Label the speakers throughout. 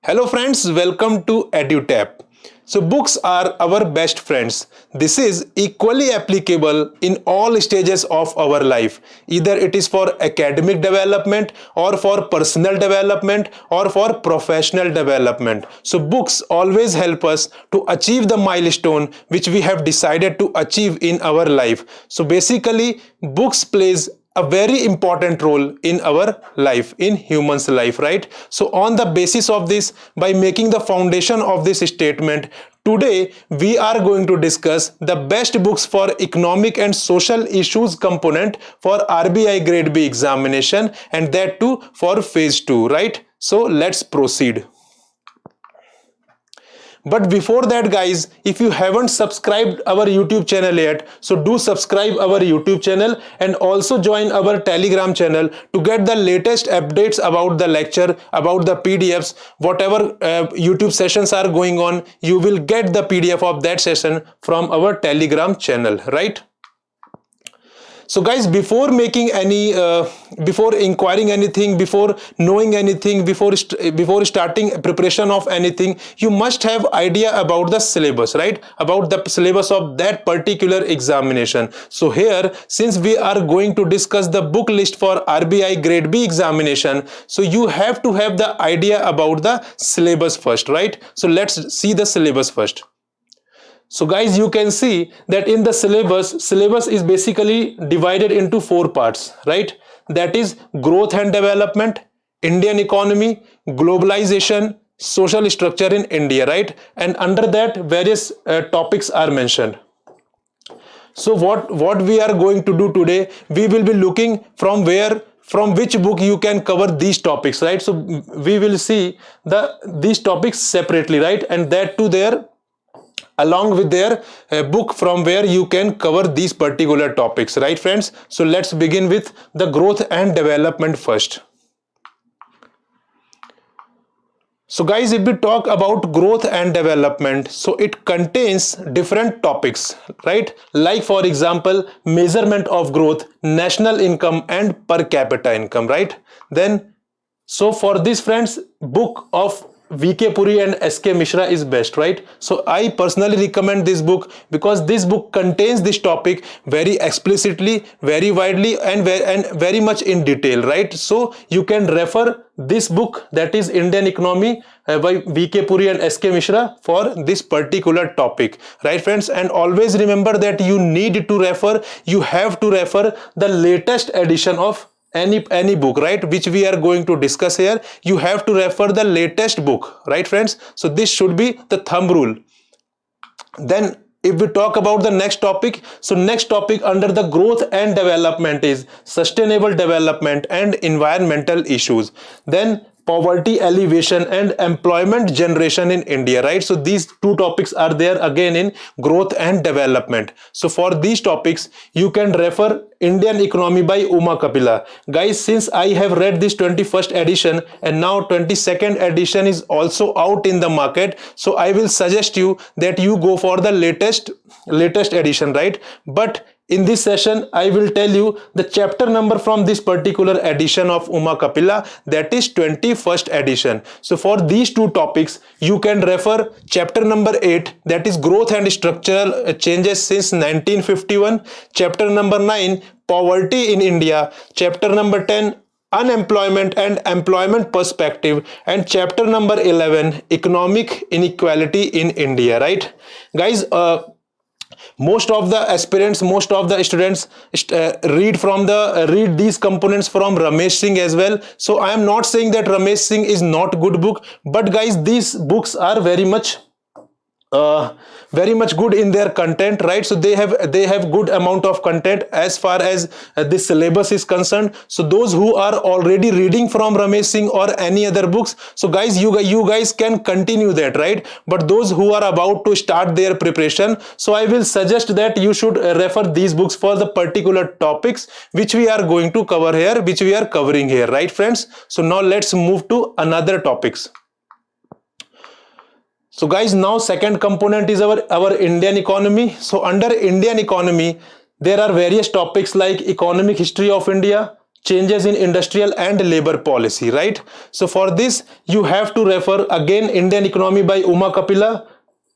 Speaker 1: Hello friends, welcome to EduTap. So books are our best friends. This is equally applicable in all stages of our life. Either it is for academic development or for personal development or for professional development. So books always help us to achieve the milestone which we have decided to achieve in our life. So basically books plays a very important role in our life, in humans life, right? So on the basis of this, by making the foundation of this statement, today we are going to discuss the best books for economic and social issues component for RBI grade B examination, and that too for phase 2, right? So let's proceed. But before that guys, if you haven't subscribed our YouTube channel yet, so do subscribe our YouTube channel and also join our Telegram channel to get the latest updates about the lecture, about the PDFs, whatever YouTube sessions are going on, you will get the PDF of that session from our Telegram channel, right? So guys, before making any before inquiring anything, before knowing anything, before starting preparation of anything, you must have idea about the syllabus, right? About the syllabus of that particular examination. So here, since we are going to discuss the book list for RBI grade B examination, so you have to have the idea about the syllabus first, right? So let's see the syllabus first. So guys, you can see that in the syllabus is basically divided into 4 parts, right? That is growth and development, Indian economy, globalization, social structure in India, right? And under that various topics are mentioned. So what we are going to do today, we will be looking from which book you can cover these topics, right? So we will see these topics separately, right? And that too there along with their book from where you can cover these particular topics, right friends? So let's begin with the growth and development first. So guys, if we talk about growth and development, so it contains different topics, right? Like for example, measurement of growth, national income and per capita income, right? Then so for this friends, book of VK Puri and SK Mishra is best, right? So I personally recommend this book because this book contains this topic very explicitly, very widely and very much in detail, right? So you can refer this book, that is Indian Economy by VK Puri and SK Mishra, for this particular topic, right friends? And always remember that you need to refer, you have to refer the latest edition of any book, right, which we are going to discuss here. You have to refer the latest book, right friends? So this should be the thumb rule. Then if we talk about the next topic, so next topic under the growth and development is sustainable development and environmental issues. Then poverty alleviation and employment generation in India, right? So these two topics are there again in growth and development. So for these topics you can refer Indian Economy by Uma Kapila. Guys, since I have read this 21st edition and now 22nd edition is also out in the market, so I will suggest you that you go for the latest edition, right? But in this session, I will tell you the chapter number from this particular edition of Uma Kapila, that is 21st edition. So for these two topics, you can refer chapter number 8, that is growth and structural changes since 1951, chapter number 9, poverty in India, chapter number 10, unemployment and employment perspective, and chapter number 11, economic inequality in India, right? Guys, most of the aspirants, most of the students read these components from Ramesh Singh as well. So I am not saying that Ramesh Singh is not good book, but guys, these books are very much good in their content, right? So they have good amount of content as far as this syllabus is concerned. So those who are already reading from Ramesh Singh or any other books, so guys, you guys can continue that, right? But those who are about to start their preparation, so I will suggest that you should refer these books for the particular topics which we are going to cover here, which we are covering here, right friends? So now let's move to another topics. So guys, now second component is our Indian economy. So under Indian economy, there are various topics like economic history of India, changes in industrial and labor policy, right? So for this you have to refer again Indian Economy by Uma Kapila,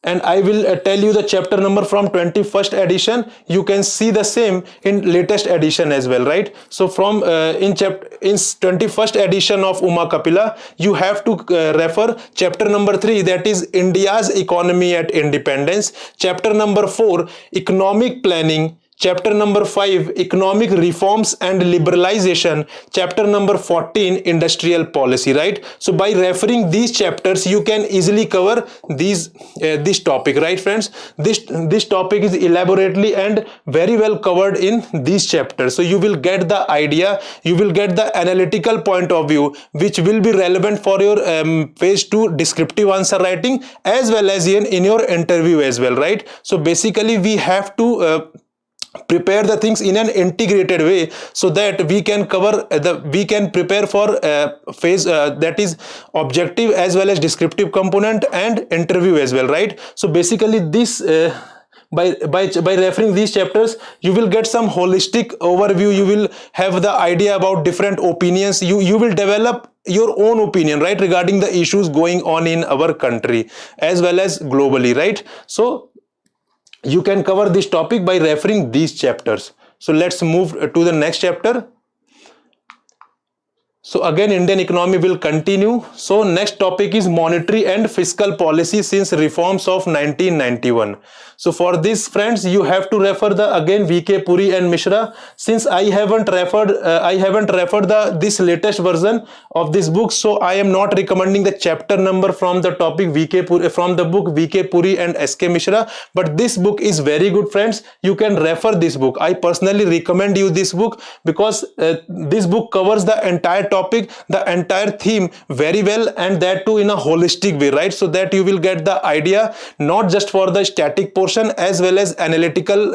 Speaker 1: and I will tell you the chapter number from 21st edition. You can see the same in latest edition as well, right? So from in 21st edition of Uma Kapila, you have to refer chapter number 3, that is India's economy at independence, chapter number 4, economic planning, chapter number 5, economic reforms and liberalization, chapter number 14, industrial policy, right? So by referring these chapters you can easily cover this topic, right friends? This topic is elaborately and very well covered in these chapters. So you will get the idea, you will get the analytical point of view which will be relevant for your phase 2 descriptive answer writing as well as in your interview as well, right? So basically we have to prepare the things in an integrated way so that we can cover we can prepare for phase that is objective as well as descriptive component and interview as well, right? So basically this by referring these chapters you will get some holistic overview, you will have the idea about different opinions, you will develop your own opinion, right, regarding the issues going on in our country as well as globally, right? So you can cover this topic by referring these chapters. So let's move to the next chapter. So again Indian economy will continue. So next topic is monetary and fiscal policy since reforms of 1991. So for this friends you have to refer the again VK Puri and Mishra. Since I haven't referred this latest version of this book, so I am not recommending the chapter number from the topic VK Puri, from the book VK Puri and SK Mishra, but this book is very good friends. You can refer this book. I personally recommend you this book because this book covers the entire topic, the entire theme very well, and that too in a holistic way, right? So that you will get the idea not just for the static portion as well as analytical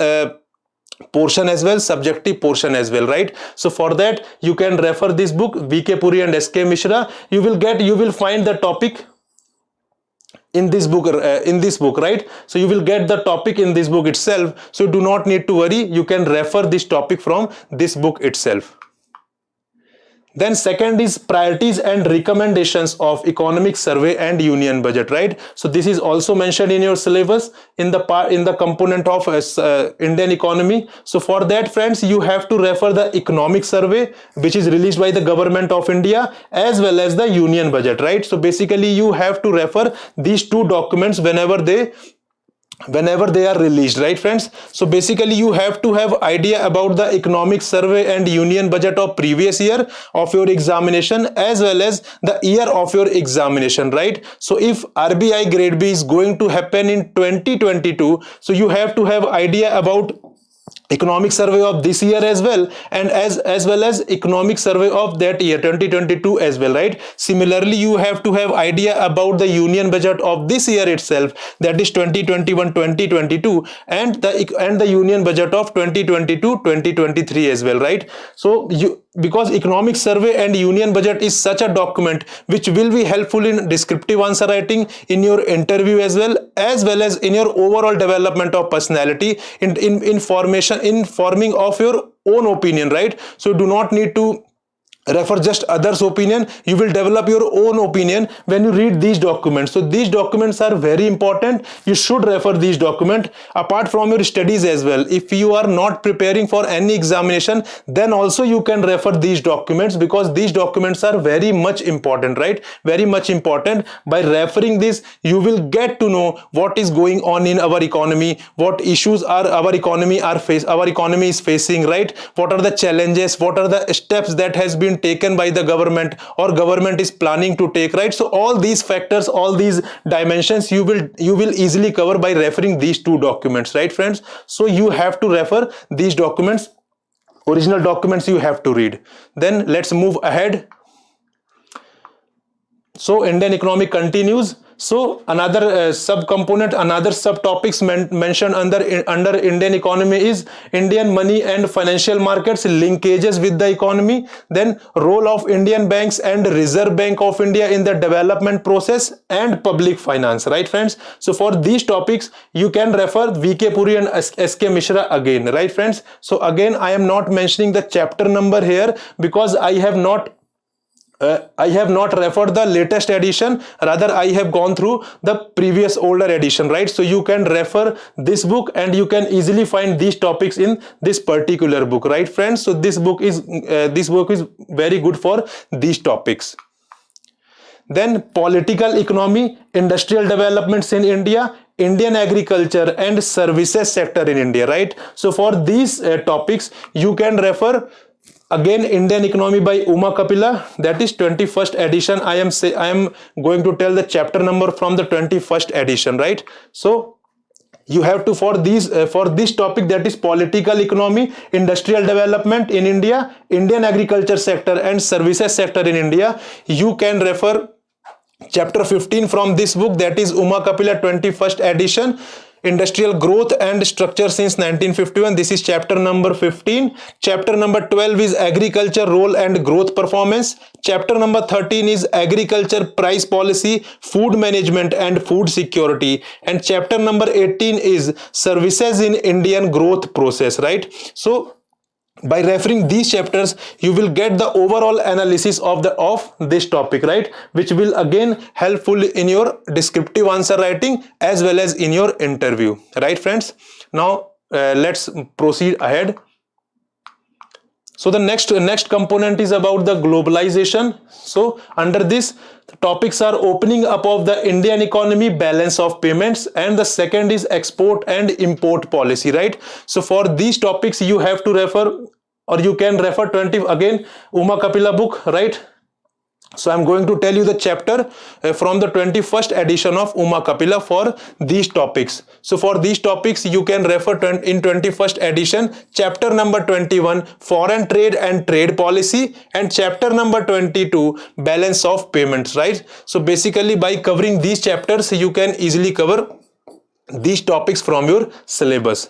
Speaker 1: portion as well, subjective portion as well, right? So for that you can refer this book VK Puri and SK Mishra. You will find the topic in this book, right? So you will get the topic in this book itself, so do not need to worry, you can refer this topic from this book itself. Then second is priorities and recommendations of economic survey and union budget, right? So this is also mentioned in your syllabus in the component of Indian economy. So for that friends you have to refer the economic survey which is released by the government of India as well as the union budget, right? So basically you have to refer these two documents whenever they are released, right friends? So basically you have to have idea about the economic survey and union budget of previous year of your examination as well as the year of your examination, right? So if RBI grade B is going to happen in 2022, so you have to have idea about economic survey of this year as well, and as well as economic survey of that year 2022 as well, right? Similarly you have to have idea about the union budget of this year itself, that is 2021-2022, and the union budget of 2022-2023 as well, right? So because economic survey and union budget is such a document which will be helpful in descriptive answer writing, in your interview as well as in your overall development of personality, in forming of your own opinion, right? So do not need to refer just others' opinion, you will develop your own opinion when you read these documents. So these documents are very important, you should refer these documents apart from your studies as well. If you are not preparing for any examination, then also you can refer these documents because these documents are very much important, right? Very much important. By referring this you will get to know what is going on in our economy, what issues are our economy is facing, right? What are the challenges, what are the steps that has been taken by the government or government is planning to take, right? So all these factors, all these dimensions you will easily cover by referring these two documents, right friends? So you have to refer these documents, original documents you have to read. Then let's move ahead. So Indian economy continues. So another sub-component, another subtopics mentioned under Indian economy is Indian money and financial markets, linkages with the economy, then role of Indian banks and Reserve Bank of India in the development process, and public finance, right friends? So for these topics you can refer VK Puri and SK Mishra again, right friends? So again I am not mentioning the chapter number here because I have not referred the latest edition, rather I have gone through the previous older edition, right? So you can refer this book and you can easily find these topics in this particular book, right friends? So this book is very good for these topics. Then political economy, industrial developments in India, Indian agriculture and services sector in India, right? So for these topics you can refer again Indian economy by Uma Kapila, that is 21st edition. I am going to tell the chapter number from the 21st edition, right? So you have to for this topic, that is political economy, industrial development in India, Indian agriculture sector and services sector in India, you can refer chapter 15 from this book, that is Uma Kapila 21st edition, industrial growth and structure since 1951. This is chapter number 15. Chapter number 12 is agriculture role and growth performance. Chapter number 13 is agriculture price policy, food management and food security, and chapter number 18 is services in Indian growth process, right? So by referring these chapters you will get the overall analysis of this topic, right, which will again helpful in your descriptive answer writing as well as in your interview, right friends? Now let's proceed ahead. So the next component is about the globalization. So under this, the topics are opening up of the Indian economy, balance of payments, and the second is export and import policy, right? So for these topics you have to refer, or you can refer again Uma Kapila book, right? So I'm going to tell you the chapter from the 21st edition of Uma Kapila for these topics. So for these topics you can refer in 21st edition chapter number 21, foreign trade and trade policy, and chapter number 22, balance of payments, right? So basically by covering these chapters you can easily cover these topics from your syllabus.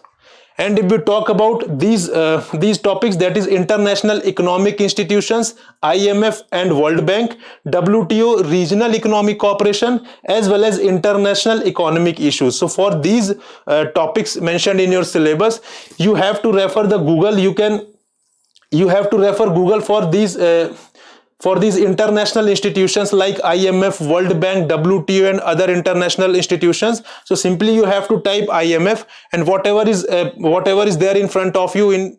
Speaker 1: And if we talk about these topics, that is international economic institutions, IMF and World Bank, WTO, regional economic cooperation, as well as international economic issues. So for these topics mentioned in your syllabus, you have to refer the Google. You have to refer Google for these international institutions like IMF, World Bank, WTO and other international institutions. So simply you have to type IMF, and whatever is there in front of you in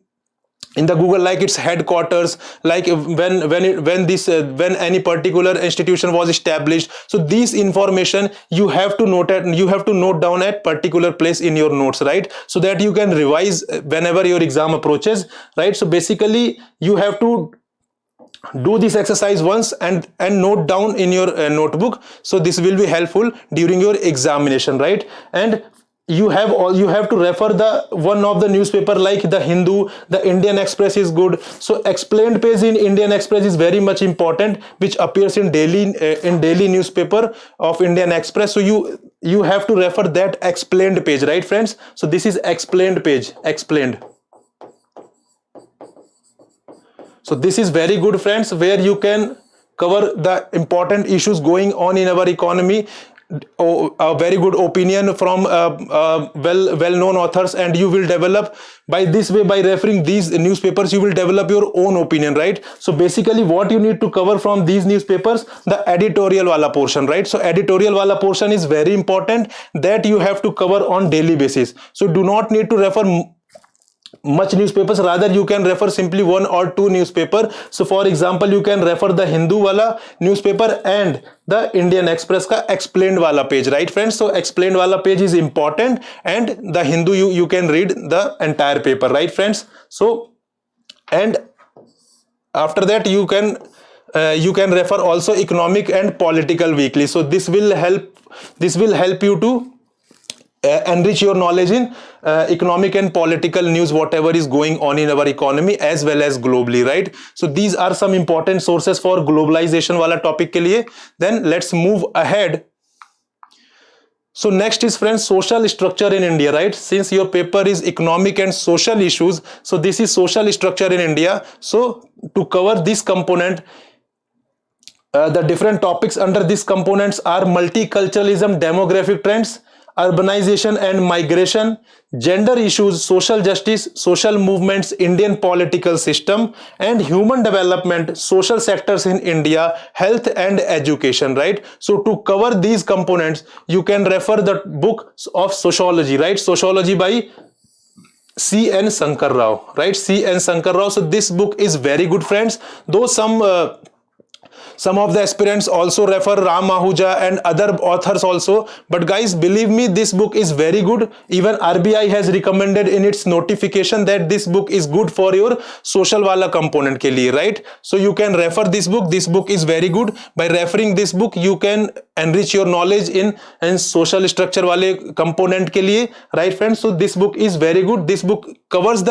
Speaker 1: the Google, like its headquarters, like when any particular institution was established. So this information you have to note down at particular place in your notes, right? So that you can revise whenever your exam approaches, right? So basically you have to do this exercise once and note down in your notebook. So this will be helpful during your examination, right? And you have to refer the one of the newspaper like the Hindu, the Indian Express is good. So explained page in Indian Express is very much important, which appears in daily newspaper of Indian Express. So you have to refer that explained page, right friends? So this is explained page, explained. So this is very good friends, where you can cover the important issues going on in our economy, a very good opinion from well-known authors, and you will develop by this way, by referring these newspapers, you will develop your own opinion, right? So basically what you need to cover from these newspapers, the editorial wala portion, right? So editorial wala portion is very important, that you have to cover on daily basis. So do not need to refer much newspapers, rather you can refer simply one or two newspaper. So for example you can refer the Hindu wala newspaper and the Indian Express ka explained wala page, right friends? So explained wala page is important, and the Hindu you can read the entire paper, right friends? So and after that you can refer also economic and political weekly. So this will help you to enrich your knowledge in economic and political news, whatever is going on in our economy as well as globally, right? So these are some important sources for globalization wala topic ke liye. Then let's move ahead So next is friends social structure in India, right? Since your paper is economic and social issues, so this is social structure in India. So to cover this component, the different topics under these components are multiculturalism, demographic trends, urbanization and migration, gender issues, social justice, social movements, Indian political system, and human development, social sectors in India, health and education, right? So to cover these components, you can refer the book of sociology, right? Sociology by C.N. Sankar Rao, right? C.N. Sankar Rao. So this book is very good, friends. Though some of the aspirants also refer Ram Ahuja and other authors also, but guys, believe me, this book is very good. Even RBI has recommended in its notification that this book is good for your social wala component ke liye, right? So you can refer this book. This book is very good. By referring this book, you can enrich your knowledge in social structure wale component ke liye, right friends? So this book is very good. This book covers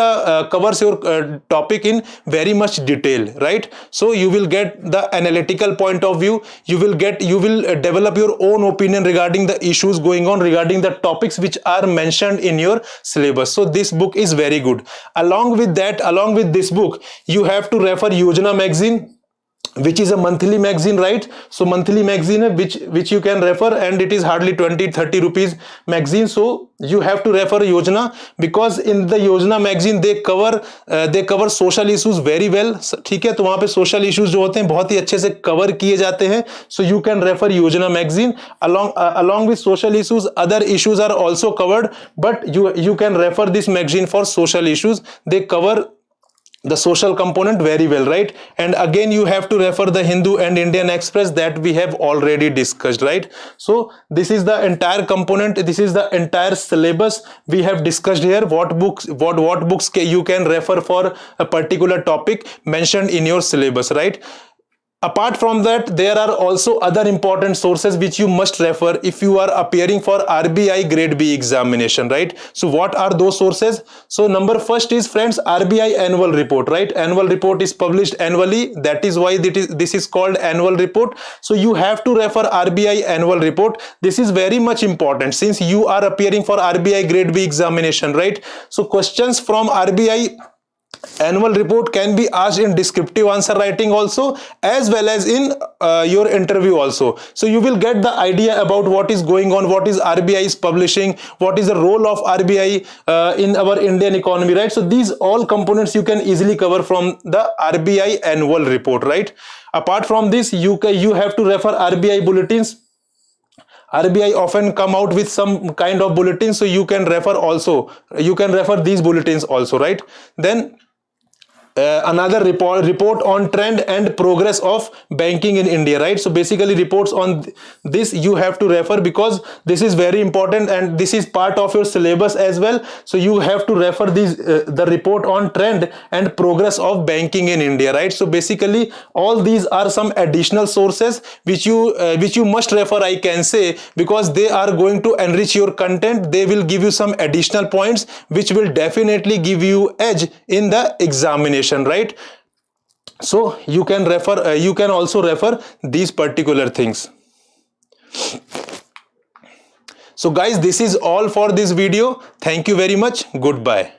Speaker 1: your topic in very much detail, right? So you will get the analytical point of view. You will develop your own opinion regarding the issues going on, regarding the topics which are mentioned in your syllabus. So this book is very good. Along with this book, you have to refer Yojana magazine, which is a monthly magazine, right? So monthly magazine which you can refer, and it is hardly 20-30 rupees magazine. So you have to refer Yojana, because in the Yojana magazine they cover social issues very well, ठीक है? तो वहां पे social issues जो होते हैं बहुत ही अच्छे से cover किए जाते हैं. So you can refer Yojana magazine. Along with social issues, other issues are also covered, but you can refer this magazine for social issues. They cover the social component very well, right? And again, you have to refer the Hindu and Indian Express that we have already discussed, right? So this is the entire component. This is the entire syllabus we have discussed here. What books you can refer for a particular topic mentioned in your syllabus, right? Apart from that, there are also other important sources which you must refer if you are appearing for RBI Grade B examination, right? So what are those sources? So number first is, friends, RBI annual report, right? Annual report is published annually. That is why this is called annual report. So you have to refer RBI annual report. This is very much important since you are appearing for RBI Grade B examination, right? So questions from RBI annual report can be asked in descriptive answer writing also, as well as in your interview also. So you will get the idea about what is going on, what is RBI is publishing, what is the role of RBI in our Indian economy, right? So these all components you can easily cover from the RBI annual report, right? Apart from this, you have to refer RBI bulletins. RBI often come out with some kind of bulletins, so you can refer these bulletins also, right? Then another report on trend and progress of banking in India, right? So basically reports on this you have to refer, because this is very important and this is part of your syllabus as well. So you have to refer the report on trend and progress of banking in India, right? So basically all these are some additional sources which you must refer, I can say, because they are going to enrich your content. They will give you some additional points which will definitely give you edge in the examination, right? So you can also refer these particular things. So guys, this is all for this video. Thank you very much. Goodbye.